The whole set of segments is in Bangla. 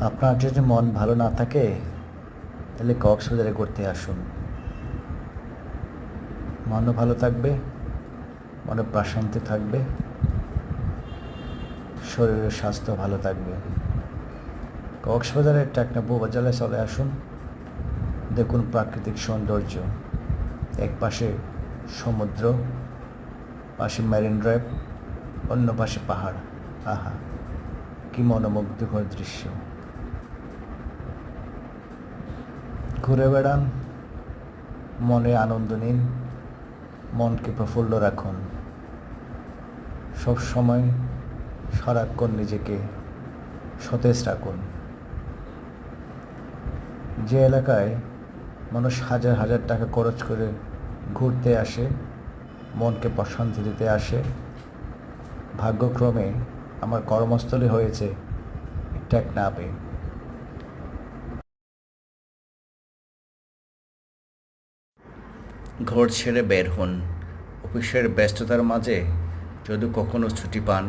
আপনার যদি মন ভালো না থাকে তাহলে কক্সবাজারে ঘুরতে আসুন। মনও ভালো থাকবে, মনে প্রশান্তি থাকবে, শরীরের স্বাস্থ্য ভালো থাকবে। কক্সবাজারের টেকনাফ উপজেলায় চলে আসুন, দেখুন প্রাকৃতিক সৌন্দর্য। এক পাশে সমুদ্র, পাশে মেরিন ড্রাইভ, অন্য পাশে পাহাড়। আহা, কি মনোমুগ্ধকর দৃশ্য। ঘুরে বেড়ান, মনে আনন্দ নিন, মনকে প্রফুল্ল রাখুন। সব সময় সারাক্ষণ নিজেকে সতেজ রাখুন। যে এলাকায় মানুষ হাজার হাজার টাকা খরচ করে ঘুরতে আসে, মনকে প্রশান্তি দিতে আসে, ভাগ্যক্রমে আমার কর্মস্থলী হয়েছে টেকনাফে। ঘর ছেড়ে বের হন। অফিসের ব্যস্ততার মাঝে যদি কখনো ছুটি পান,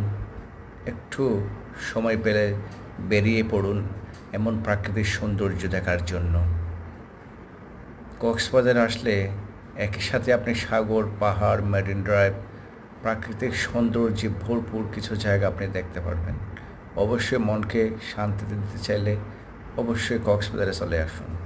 একটু সময় পেলে বেরিয়ে পড়ুন এমন প্রাকৃতিক সৌন্দর্য দেখার জন্য। কক্সবাজার আসলে একই সাথে আপনি সাগর, পাহাড়, মেরিন ড্রাইভ, প্রাকৃতিক সৌন্দর্যে ভরপুর কিছু জায়গা আপনি দেখতে পারবেন। অবশ্যই মনকে শান্তি দিতে চাইলে অবশ্যই কক্সবাজারে চলে আসুন।